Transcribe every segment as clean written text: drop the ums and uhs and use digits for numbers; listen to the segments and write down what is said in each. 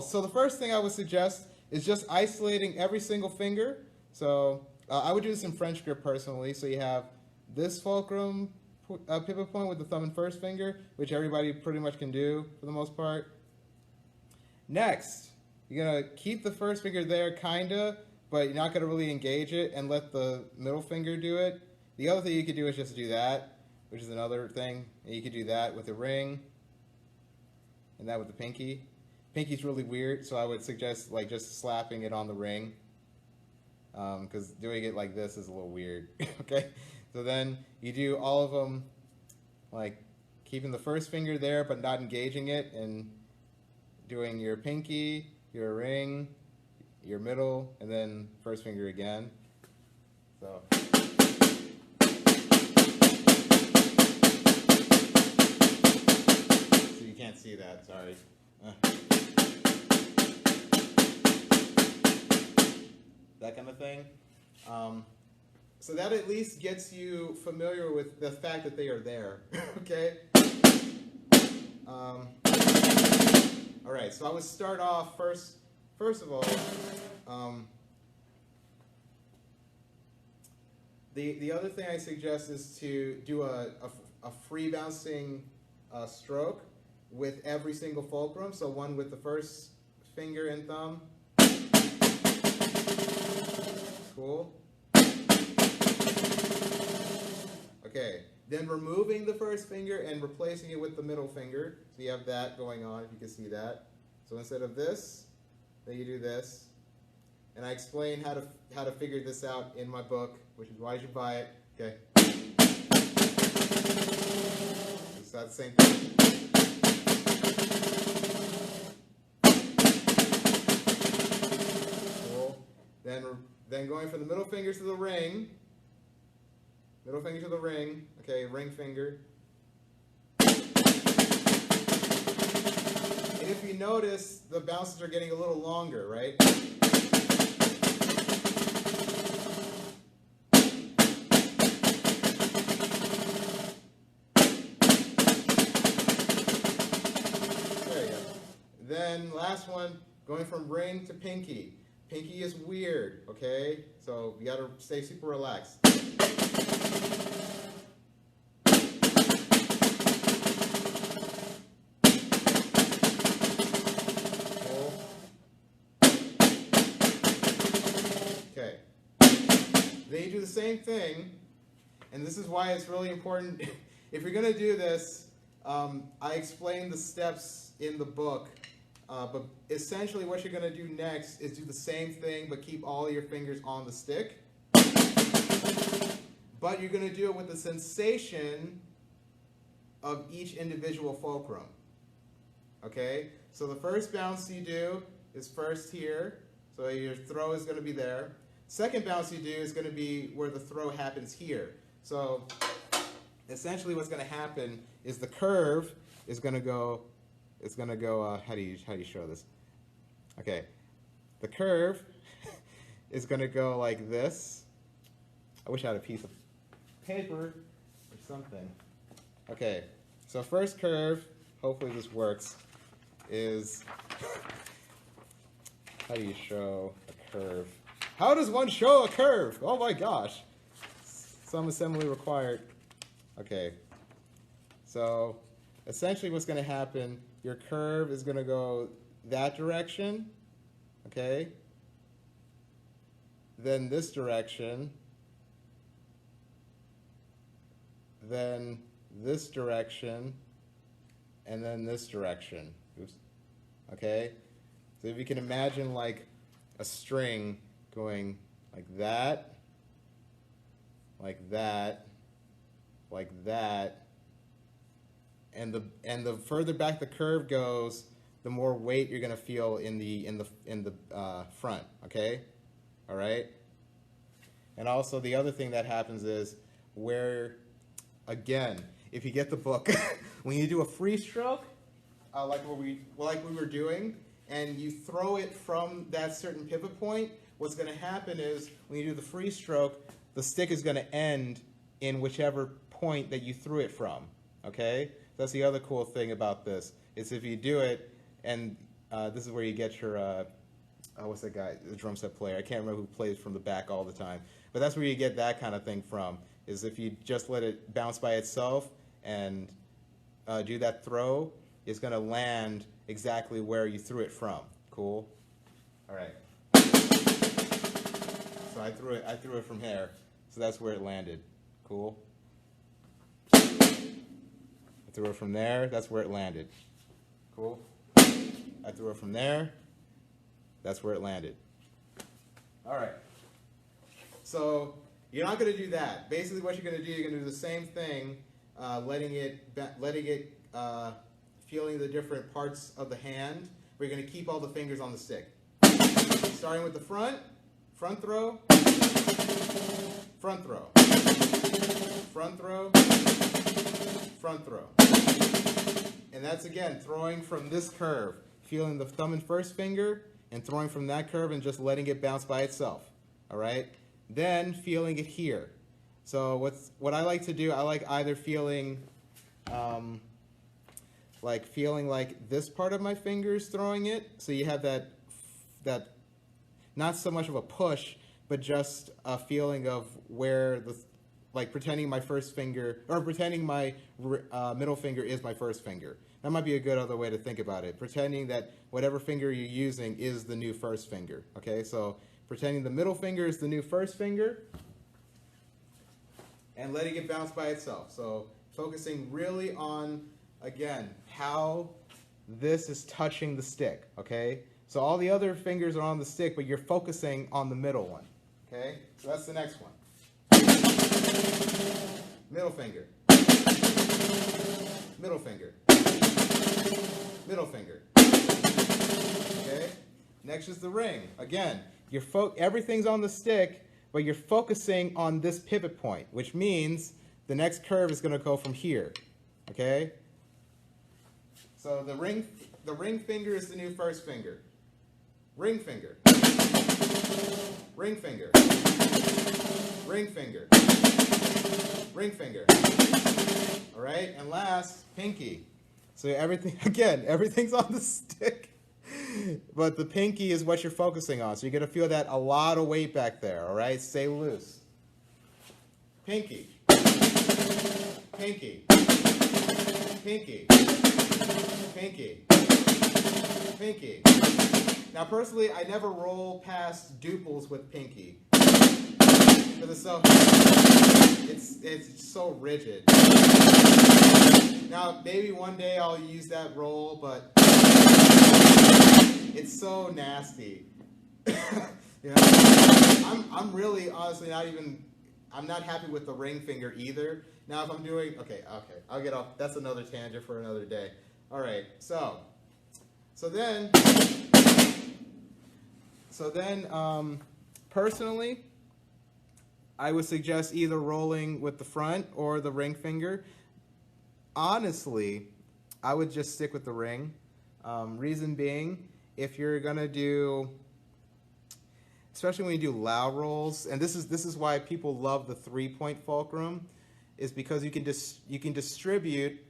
So the first thing I would suggest is just isolating every single finger. So I would do this in French grip personally. So you have this fulcrum pivot point with the thumb and first finger, which everybody pretty much can do for the most part. Next, you're going to keep the first finger there, kinda, but you're not going to really engage it and let the middle finger do it. The other thing you could do is just do that, which is another thing. And you could do that with the ring and that with the pinky. Pinky's really weird, so I would suggest like just slapping it on the ring, because doing it like this is a little weird. Okay, so then you do all of them like keeping the first finger there but not engaging it, and doing your pinky, your ring, your middle, and then first finger again. So. So you can't see that, sorry. That kind of thing. So that at least gets you familiar with the fact that they are there. Okay? All right, so I would start off first of all, the other thing I suggest is to do a free bouncing stroke with every single fulcrum. So one with the first finger and thumb. Cool. Okay, then removing the first finger and replacing it with the middle finger. So you have that going on, if you can see that. So instead of this, then you do this. And I explain how to figure this out in my book, which is why you should buy it. Okay. It's not the same thing. Cool. Then going from the middle finger to the ring. Middle finger to the ring. Okay, ring finger. And if you notice, the bounces are getting a little longer, right? There you go. Then last one, going from ring to pinky. Pinky is weird, okay? So you gotta stay super relaxed. Okay. Then you do the same thing, and this is why it's really important. If you're gonna do this, I explain the steps in the book. But essentially what you're going to do next is do the same thing but keep all your fingers on the stick. But you're going to do it with the sensation of each individual fulcrum. Okay? So the first bounce you do is first here. So your throw is going to be there. Second bounce you do is going to be where the throw happens here. So essentially what's going to happen is the curve is going to go... It's going to go, how do you show this? Okay, the curve is going to go like this. I wish I had a piece of paper or something. Okay, so first curve, hopefully this works, is, how do you show a curve? How does one show a curve? Oh my gosh. Some assembly required. Okay, so essentially what's going to happen, your curve is going to go that direction, okay? Then this direction, then this direction, and then this direction. Oops. Okay? So if you can imagine like a string going like that, like that, like that, and the further back the curve goes, the more weight you're going to feel in the front. Okay, all right. And also the other thing that happens is where, again, if you get the book, when you do a free stroke, like we were doing, and you throw it from that certain pivot point, what's going to happen is when you do the free stroke, the stick is going to end in whichever point that you threw it from. Okay. That's the other cool thing about this, is if you do it and this is where you get your, what's that guy, the drum set player? I can't remember who plays from the back all the time. But that's where you get that kind of thing from, is if you just let it bounce by itself and do that throw, it's going to land exactly where you threw it from. Cool? All right. So I threw it from here, so that's where it landed. Cool? I threw it from there, that's where it landed. Cool? I threw it from there, that's where it landed. All right. So you're not going to do that. Basically what you're going to do, you're going to do the same thing, feeling the different parts of the hand, but you're going to keep all the fingers on the stick. Starting with the front throw, front throw, front throw, front throw. And that's, again, throwing from this curve, feeling the thumb and first finger, and throwing from that curve and just letting it bounce by itself. All right? Then feeling it here. So what I like to do, I like either feeling like this part of my fingers throwing it, so you have that not so much of a push, but just a feeling of where like pretending my first finger, or pretending my middle finger is my first finger. That might be a good other way to think about it. Pretending that whatever finger you're using is the new first finger. Okay, so pretending the middle finger is the new first finger, and letting it bounce by itself. So focusing really on, again, how this is touching the stick, okay? So all the other fingers are on the stick, but you're focusing on the middle one, okay? So that's the next one. Middle finger. Middle finger. Middle finger. Okay? Next is the ring. Again, everything's on the stick, but you're focusing on this pivot point, which means the next curve is going to go from here. Okay? So the ring finger is the new first finger. Ring finger. Ring finger. Ring finger. Ring finger. All right? And last, pinky. So everything's on the stick. But the pinky is what you're focusing on. So you're going to feel that a lot of weight back there, all right? Stay loose. Pinky. Pinky. Pinky. Pinky. Pinky. Now, personally, I never roll past duples with pinky. Because it's so rigid. Now, maybe one day I'll use that roll, but it's so nasty. You know, I'm really honestly I'm not happy with the ring finger either. Now if I'm doing, okay, I'll get off, that's another tangent for another day. All right, so then personally, I would suggest either rolling with the front or the ring finger. Honestly, I would just stick with the ring. Reason being, if you're gonna do, especially when you do loud rolls, and this is why people love the 3-point fulcrum, is because you can distribute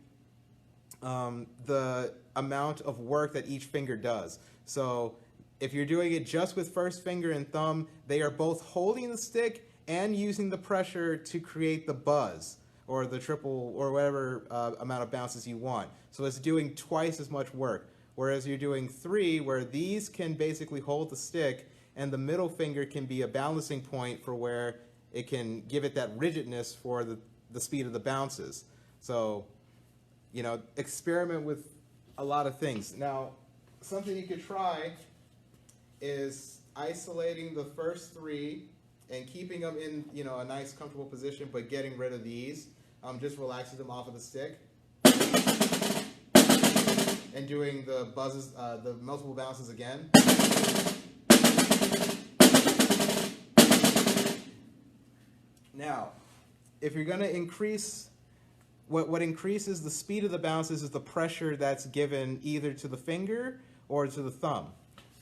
the amount of work that each finger does. So if you're doing it just with first finger and thumb, they are both holding the stick and using the pressure to create the buzz, or the triple, or whatever amount of bounces you want. So it's doing twice as much work. Whereas you're doing 3, where these can basically hold the stick, and the middle finger can be a balancing point for where it can give it that rigidness for the speed of the bounces. So, you know, experiment with a lot of things. Now, something you could try is isolating the first 3 and keeping them in, you know, a nice comfortable position, but getting rid of these, just relaxing them off of the stick, and doing the buzzes, the multiple bounces again. Now, if you're going to increase, what increases the speed of the bounces is the pressure that's given either to the finger or to the thumb.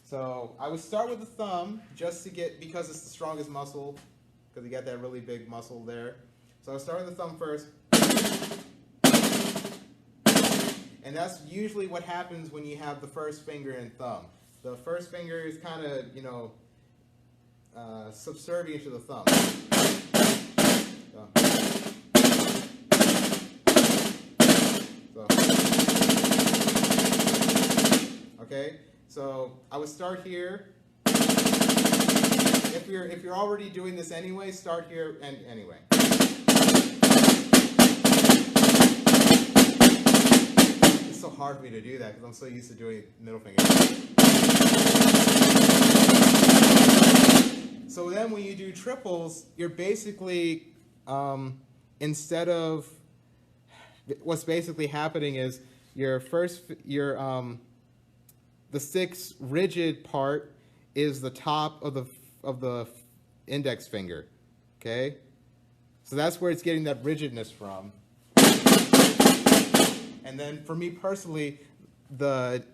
So I would start with the thumb just to get, because it's the strongest muscle, because you got that really big muscle there. So I'll start with the thumb first. And that's usually what happens when you have the first finger and thumb. The first finger is kind of, you know, subservient to the thumb. Okay, so I would start here. If you're already doing this anyway, start here and anyway. It's so hard for me to do that because I'm so used to doing middle finger. So then when you do triples, you're basically, instead of, what's basically happening is the 6th rigid part is the top of the index finger, okay? So that's where it's getting that rigidness from. And then for me personally, the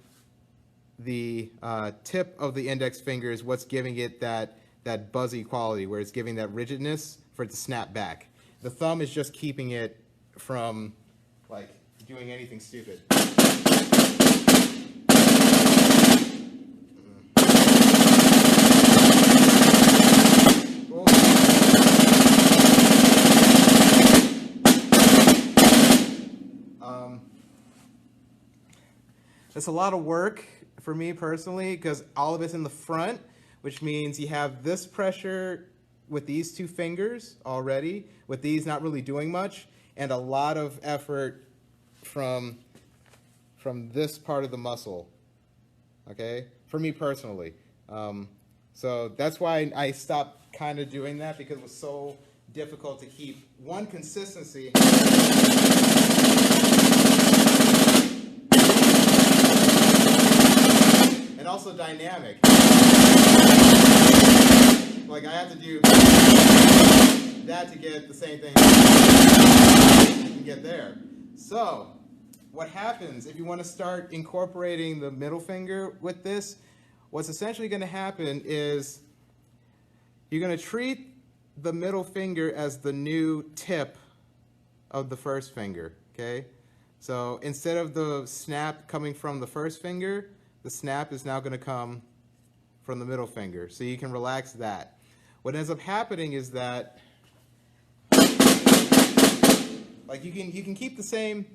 tip of the index finger is what's giving it that buzzy quality, where it's giving that rigidness for it to snap back. The thumb is just keeping it from like doing anything stupid. It's a lot of work for me personally because all of it's in the front, which means you have this pressure with these 2 fingers already, with these not really doing much, and a lot of effort from this part of the muscle, okay, for me personally. So that's why I stopped kind of doing that, because it was so difficult to keep, one, consistency, and also dynamic. Like I have to do that to get the same thing and get there. So what happens if you want to start incorporating the middle finger with this, what's essentially going to happen is you're going to treat the middle finger as the new tip of the first finger, okay? So instead of the snap coming from the first finger, the snap is now going to come from the middle finger. So you can relax that. What ends up happening is that, like, you can keep the same,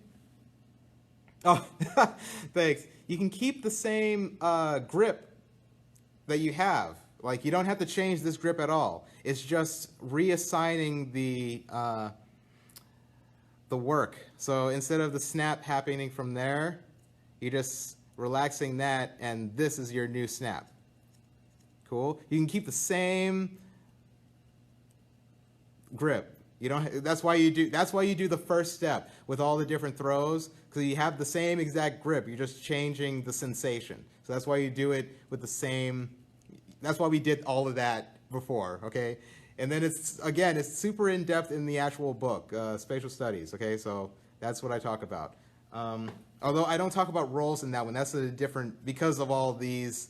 oh, thanks. You can keep the same grip that you have. Like, you don't have to change this grip at all. It's just reassigning the work. So instead of the snap happening from there, you're just relaxing that, and this is your new snap. Cool. You can keep the same grip. You don't. That's why you do the first step with all the different throws, because you have the same exact grip. You're just changing the sensation. So that's why you do it with the same. That's why we did all of that before. Okay. And then it's super in depth in the actual book, Spatial Studies. Okay. So that's what I talk about. Although I don't talk about rolls in that one. That's a different, because of all these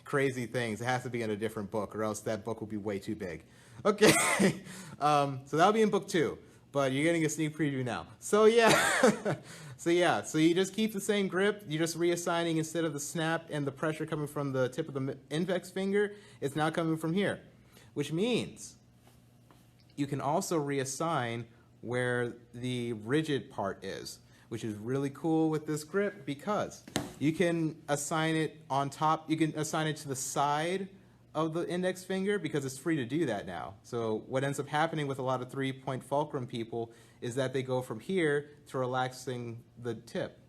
crazy things. It has to be in a different book, or else that book will be way too big. Okay, so that'll be in book 2, but you're getting a sneak preview now. So yeah, so you just keep the same grip. You're just reassigning, instead of the snap and the pressure coming from the tip of the index finger, it's now coming from here, which means you can also reassign where the rigid part is, which is really cool with this grip, because you can assign it on top. You can assign it to the side of the index finger, because it's free to do that now. So what ends up happening with a lot of 3-point fulcrum people is that they go from here to relaxing the tip.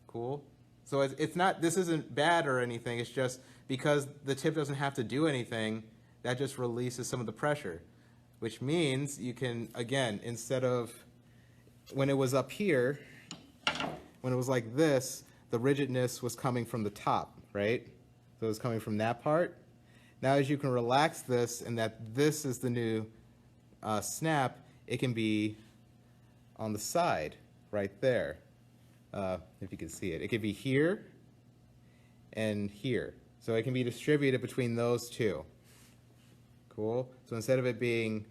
Cool. So it's not, this isn't bad or anything. It's just because the tip doesn't have to do anything, that just releases some of the pressure, which means you can, again, instead of when it was up here, when it was like this, the rigidness was coming from the top, right? So it was coming from that part. Now as you can relax this, and that this is the new snap, it can be on the side right there, if you can see it. It could be here and here. So it can be distributed between those two. Cool. So instead of it being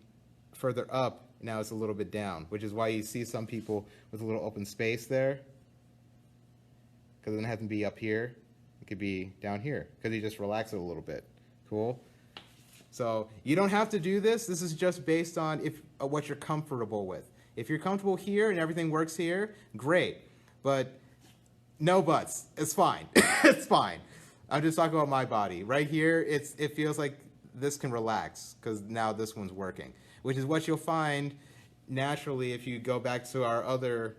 further up, now it's a little bit down, which is why you see some people with a little open space there. Because it doesn't have to be up here. It could be down here, because you just relax it a little bit. Cool? So you don't have to do this. This is just based on what you're comfortable with. If you're comfortable here and everything works here, great. But no buts. It's fine. It's fine. I'm just talking about my body. Right here, it feels like this can relax because now this one's working, which is what you'll find naturally if you go back to our other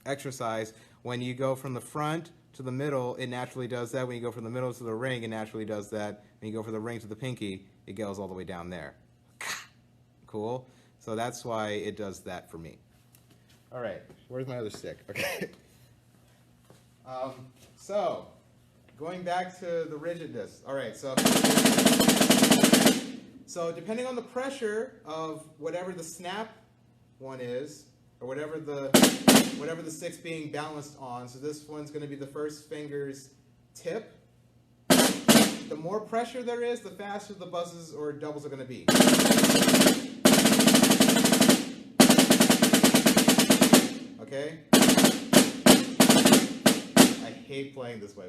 exercise. When you go from the front to the middle, it naturally does that. When you go from the middle to the ring, it naturally does that. When you go from the ring to the pinky, it goes all the way down there. Cool? So that's why it does that for me. All right, where's my other stick? Okay. So, going back to the rigidness. All right, so depending on the pressure of whatever the snap one is, or whatever the stick's being balanced on, so this one's going to be the first finger's tip. The more pressure there is, the faster the buzzes or doubles are going to be. Okay? I hate playing this way.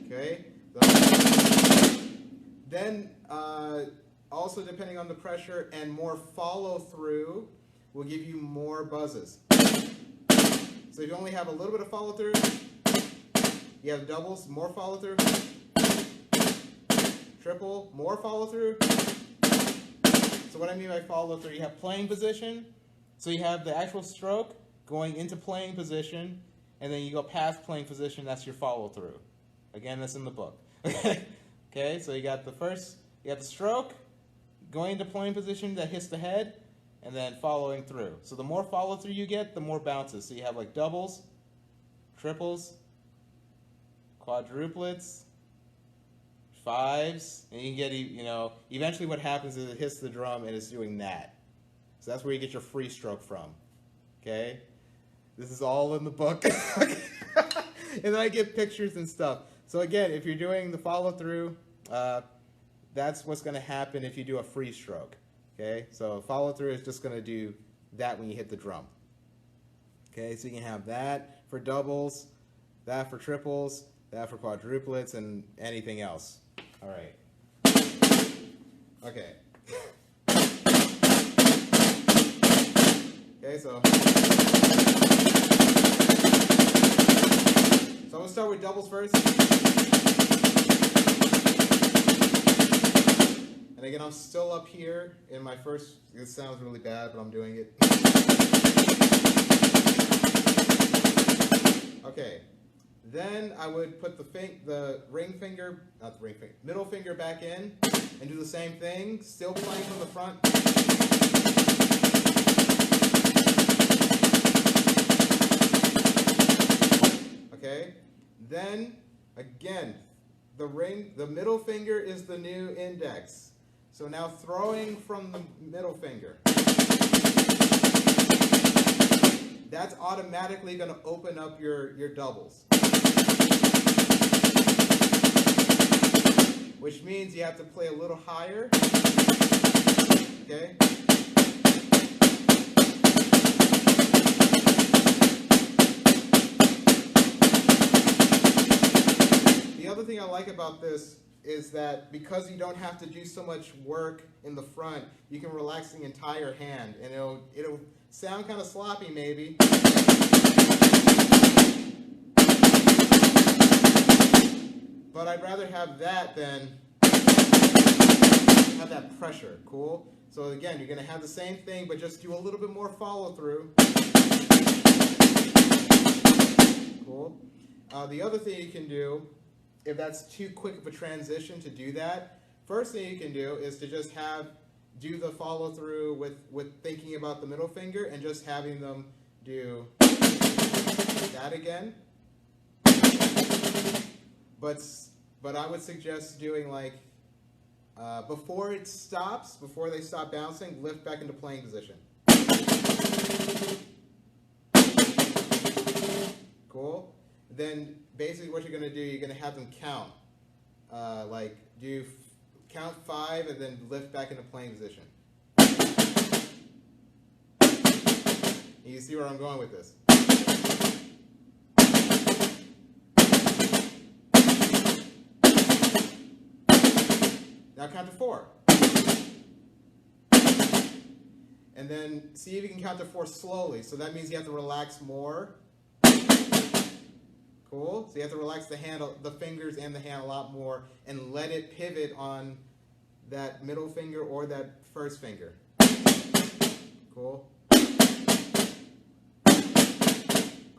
Okay? Then, also depending on the pressure and more follow-through will give you more buzzes. So if you only have a little bit of follow-through, you have doubles, more follow-through, triple, more follow-through. So what I mean by follow-through, you have playing position, so you have the actual stroke going into playing position, and then you go past playing position, that's your follow-through. Again, that's in the book. Okay, so you got the stroke, going into playing position that hits the head, and then following through. So the more follow-through you get, the more bounces. So you have like doubles, triples, quadruplets, fives, and you can get, eventually what happens is it hits the drum and it's doing that. So that's where you get your free stroke from. Okay? This is all in the book. And then I get pictures and stuff. So again, if you're doing the follow-through, that's what's going to happen if you do a free stroke. Okay? So follow-through is just going to do that when you hit the drum. Okay? So you can have that for doubles, that for triples, that for quadruplets, and anything else. All right. Okay. Okay, so I'm going to start with doubles first. And again, I'm still up here in my first, it sounds really bad, but I'm doing it. Okay. Then I would put the middle finger back in and do the same thing, still playing from the front. Okay? Then, again, the middle finger is the new index. So now throwing from the middle finger. That's automatically going to open up your doubles. Which means you have to play a little higher. Okay? The other thing I like about this is that because you don't have to do so much work in the front, you can relax the entire hand, and it'll sound kind of sloppy maybe. But I'd rather have that than have that pressure. Cool? So again, you're going to have the same thing, but just do a little bit more follow through. Cool? The other thing you can do, if that's too quick of a transition to do that, first thing you can do is to just do the follow through with thinking about the middle finger and just having them do that again. But I would suggest doing like, before they stop bouncing, lift back into playing position. Cool? Then basically what you're going to do, you're going to have them count. like count 5 and then lift back into playing position. You see where I'm going with this? Now count to 4. And then see if you can count to 4 slowly. So that means you have to relax more. Cool. So you have to relax the fingers and the hand a lot more and let it pivot on that middle finger or that first finger. Cool.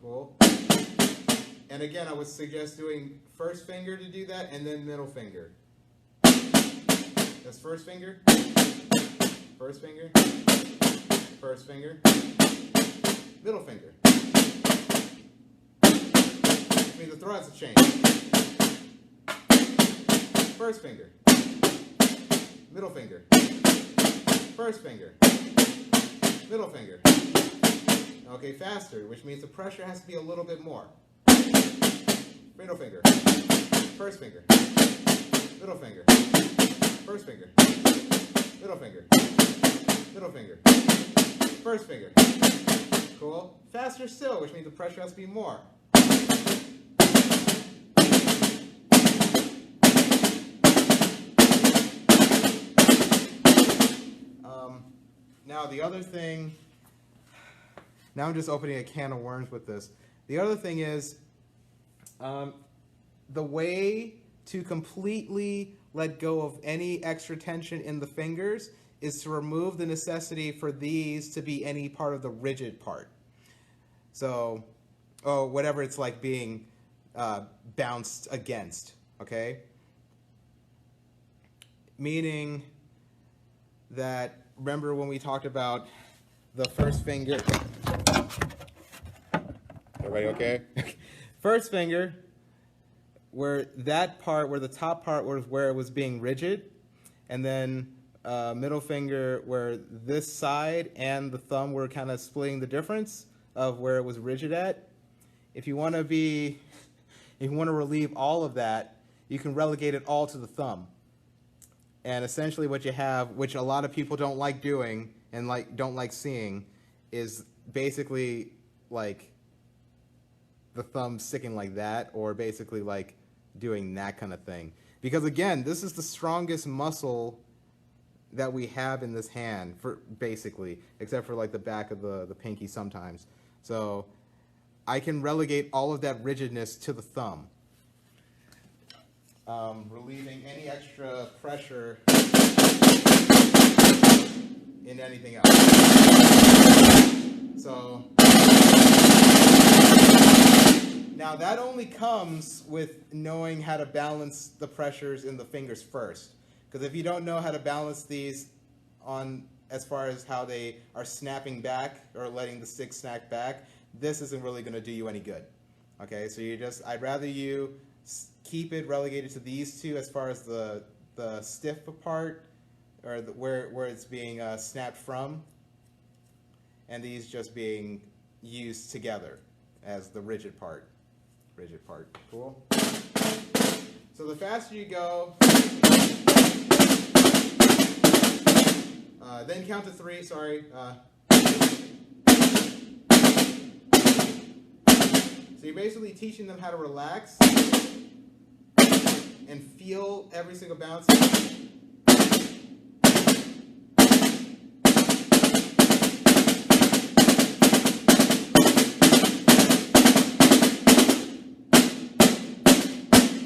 Cool. And again, I would suggest doing first finger to do that and then middle finger. That's first finger, first finger, first finger, middle finger. Which means the throw has to change. First finger, middle finger, first finger, middle finger. Okay, faster, which means the pressure has to be a little bit more. Middle finger, first finger, middle finger, first finger, middle finger, middle finger, first finger. Cool. Faster still, which means the pressure has to be more. Now the other thing, now I'm just opening a can of worms with this. The other thing is, the way to completely let go of any extra tension in the fingers is to remove the necessity for these to be any part of the rigid part. So, whatever it's like being bounced against, okay? Meaning that, remember when we talked about the first finger? Everybody okay? First finger, where that part, where the top part was where it was being rigid, and then middle finger where this side and the thumb were kind of splitting the difference of where it was rigid at. If you want to relieve all of that, you can relegate it all to the thumb. And essentially what you have, which a lot of people don't like doing and don't like seeing, is basically like the thumb sticking like that, or basically like doing that kind of thing. Because again, this is the strongest muscle that we have in this hand, basically, except for like the back of the pinky sometimes. So I can relegate all of that rigidness to the thumb, relieving any extra pressure in anything else. So now that only comes with knowing how to balance the pressures in the fingers first. Because if you don't know how to balance these on as far as how they are snapping back or letting the stick snap back, this isn't really going to do you any good. Okay, so I'd rather you keep it relegated to these two as far as the stiff part, or where it's being snapped from, and these just being used together as the rigid part. Cool? So the faster you go, then count to 3, sorry. So you're basically teaching them how to relax and feel every single bounce.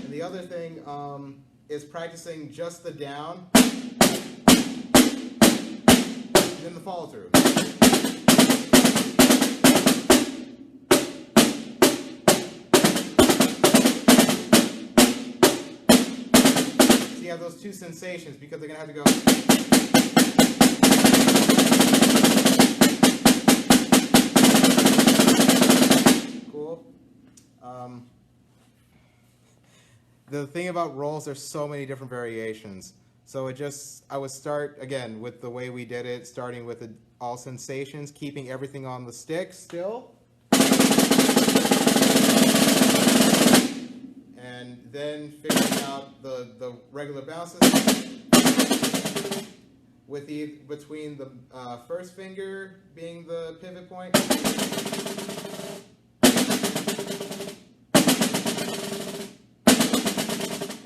And the other thing is practicing just the down and then the follow through. You have those two sensations because they're going to have to go. Cool. The thing about rolls, there's so many different variations. So I would start, again, with the way we did it, starting with all sensations, keeping everything on the stick still. And and then figuring out the regular bounces with between the first finger being the pivot point.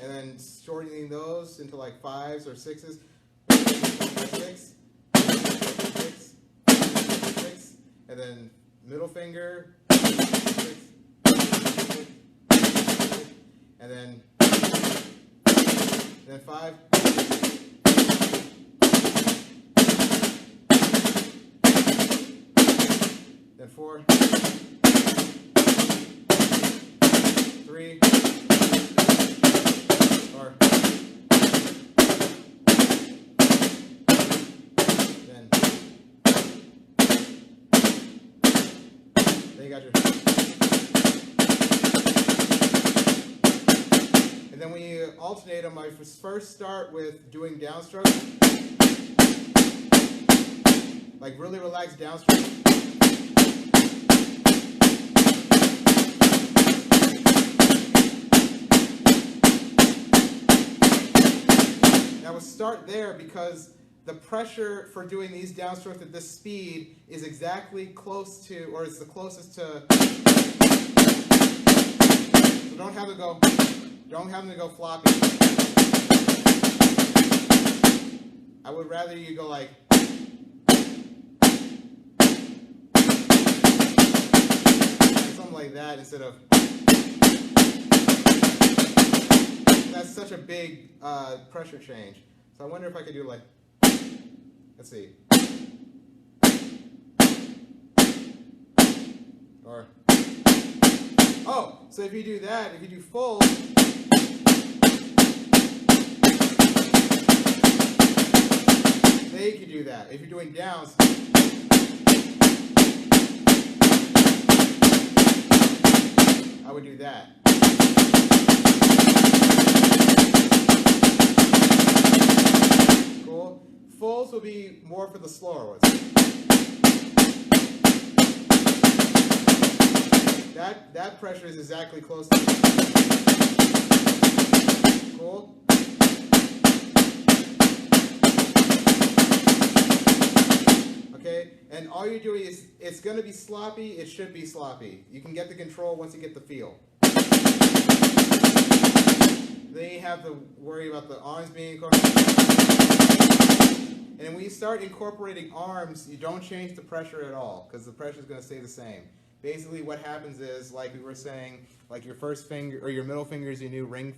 And then shortening those into like 5s or 6s. 6, 6, 6, and then middle finger, 6, and then 5, then 4, 3, or then you got your. And then when you alternate them, I first start with doing downstrokes, like really relaxed downstrokes. I would start there because the pressure for doing these downstrokes at this speed is exactly close to, or it's the closest to. So don't have them to go floppy. I would rather you go like. Something like that instead of. That's such a big pressure change. So I wonder if I could do like. Let's see. Or. Oh, so if you do that, if you do full. Then you can do that. If you're doing downs. I would do that. Cool. Fulls will be more for the slower ones. That pressure is exactly close to. Cool. Okay, and all you're doing is, it's going to be sloppy, it should be sloppy. You can get the control once you get the feel. Then you have to worry about the arms being incorporated. And when you start incorporating arms, you don't change the pressure at all, because the pressure is going to stay the same. Basically what happens is, like we were saying, like your first finger, or your middle finger is your new ring.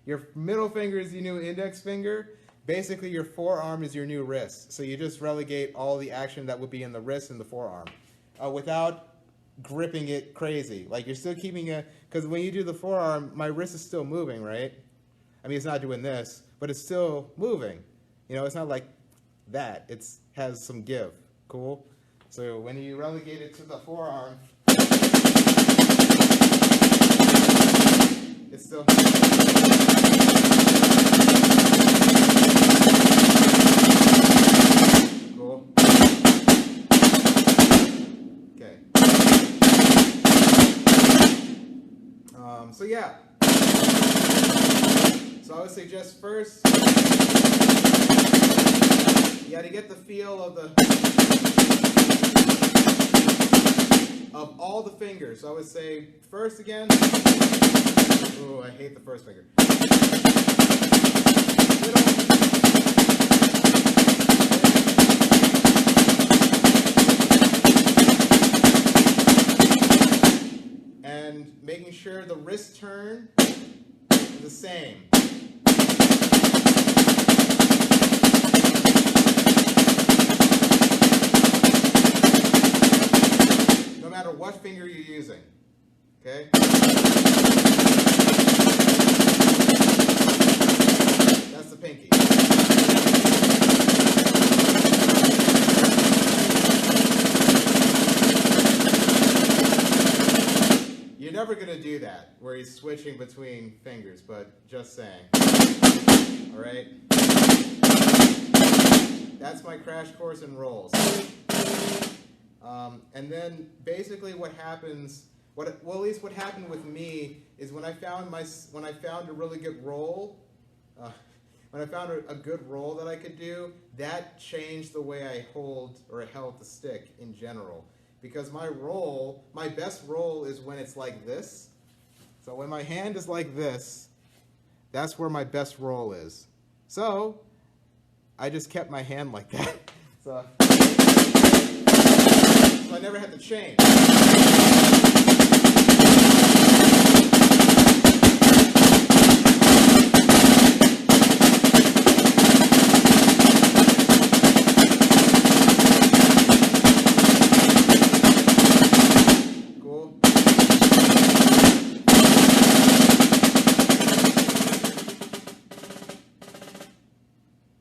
Your middle finger is your new index finger. Basically, your forearm is your new wrist. So you just relegate all the action that would be in the wrist and the forearm without gripping it crazy. Like you're still keeping it, because when you do the forearm, my wrist is still moving, right? I mean, it's not doing this, but it's still moving. You know, it's not like that. It has some give. Cool? So when you relegate it to the forearm, it's still. Cool. Okay. So yeah. So I would suggest first, you got to get the feel of all the fingers. So I would say first again. Ooh, I hate the first finger. And making sure the wrist turn is the same. No matter what finger you're using. Okay? That's the pinky. You're never going to do that, where he's switching between fingers, but just saying. Alright? That's my crash course in rolls. And then basically what happens well, at least what happened with me is when I found a really good roll, when I found a good roll that I could do, that changed the way I held the stick in general. Because my best roll is when it's like this. So when my hand is like this, that's where my best roll is. So I just kept my hand like that. So I never had to change. Cool.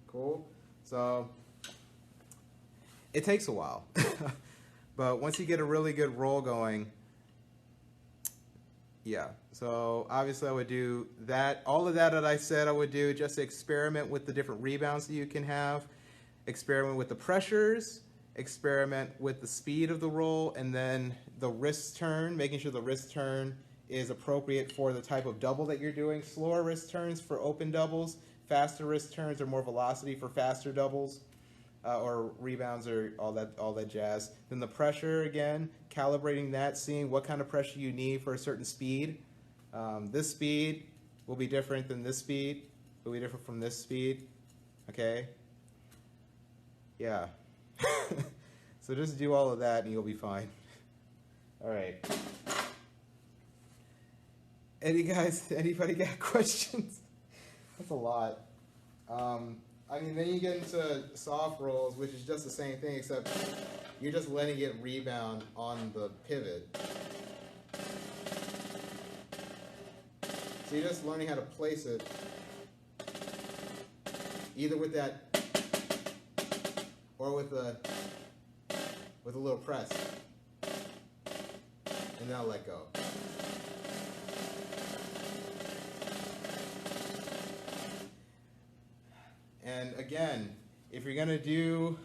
Cool. So it takes a while. But once you get a really good roll going, yeah. So obviously I would do that. All of that I said I would do, just experiment with the different rebounds that you can have, experiment with the pressures, experiment with the speed of the roll, and then the wrist turn, making sure the wrist turn is appropriate for the type of double that you're doing. Slower wrist turns for open doubles, faster wrist turns or more velocity for faster doubles. Or rebounds or all that jazz. Then the pressure, again, calibrating that, seeing what kind of pressure you need for a certain speed. This speed will be different than this speed. Will be different from this speed. Okay? Yeah. So just do all of that and you'll be fine. All right. Anybody got questions? That's a lot. I mean, then you get into soft rolls, which is just the same thing, except you're just letting it rebound on the pivot. So you're just learning how to place it, either with that or with a little press, and then I'll let go. And again, if you're gonna do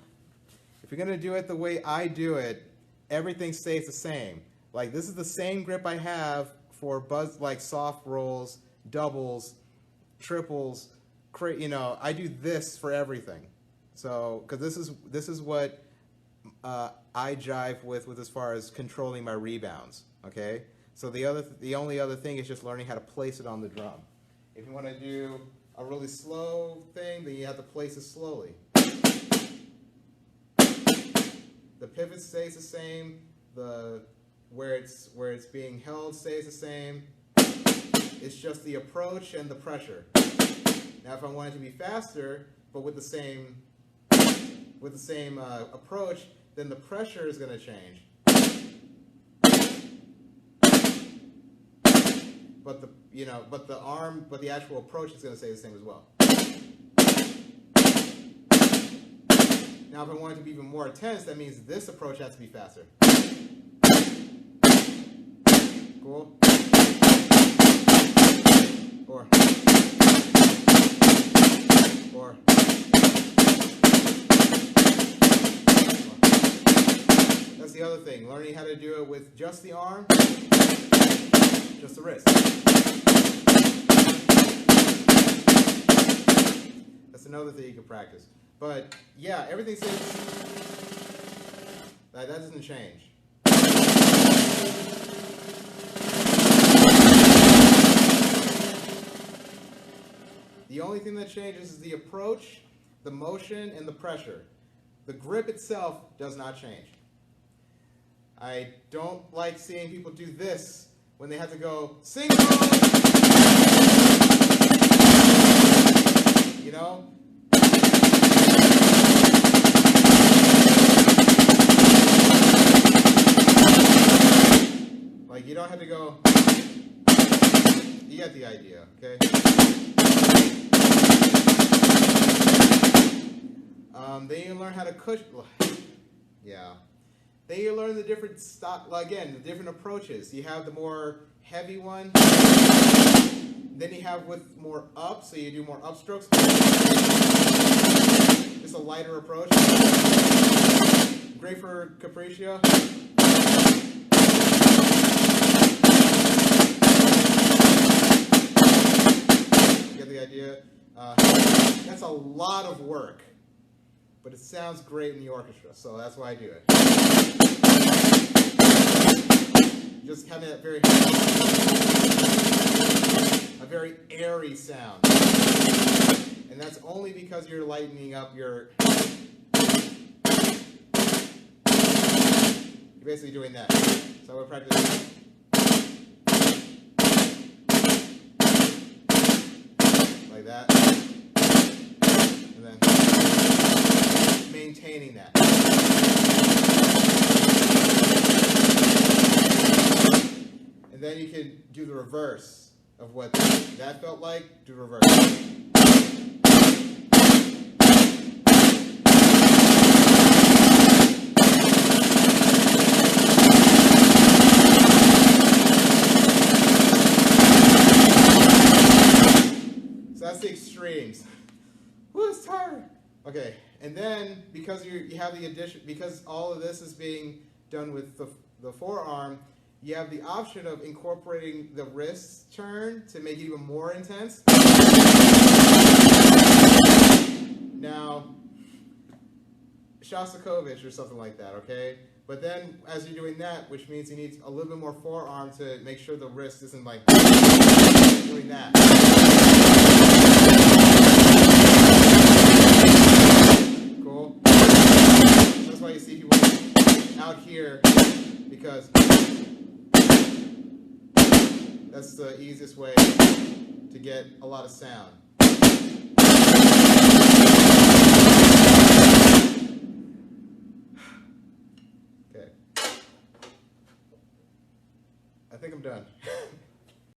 it the way I do it, everything stays the same. Like this is the same grip I have for like soft rolls, doubles, triples. You know, I do this for everything. So, because this is what I jive with as far as controlling my rebounds. Okay. So the only other thing is just learning how to place it on the drum. If you want to do a really slow thing, then you have to place it slowly. The pivot stays the same. The where it's being held stays the same. It's just the approach and the pressure. Now, if I want it to be faster, but with the same approach, then the pressure is going to change. But the actual approach is going to stay the same as well. Now, if I want it to be even more intense, that means this approach has to be faster. Cool. Or. That's the other thing, learning how to do it with just the arm, just the wrist. That's another thing you can practice. But yeah, everything stays. That doesn't change. The only thing that changes is the approach, the motion, and the pressure. The grip itself does not change. I don't like seeing people do this when they have to go single. You know? Like you don't have to go. You get the idea, okay? Then you learn how to cushion. Yeah. Then you learn the different the different approaches. You have the more heavy one. Then you have with more up, so you do more upstrokes. Just a lighter approach. Great for capriccio. That's a lot of work, but it sounds great in the orchestra, so that's why I do it. Just having that very airy sound. And that's only because you're lightening up your... You're basically doing that. So we're practicing. Like that. And then maintaining that. And then you can do the reverse of what that felt like. Do the reverse. So that's the extremes. Woo, it's tired. Okay, and then because you have the addition, because all of this is being done with the forearm, you have the option of incorporating the wrist turn to make it even more intense. Now, Shostakovich or something like that, okay? But then, as you're doing that, which means you need a little bit more forearm to make sure the wrist isn't like doing that. Cool? That's why you see people out here, because that's the easiest way to get a lot of sound. Okay. I think I'm done.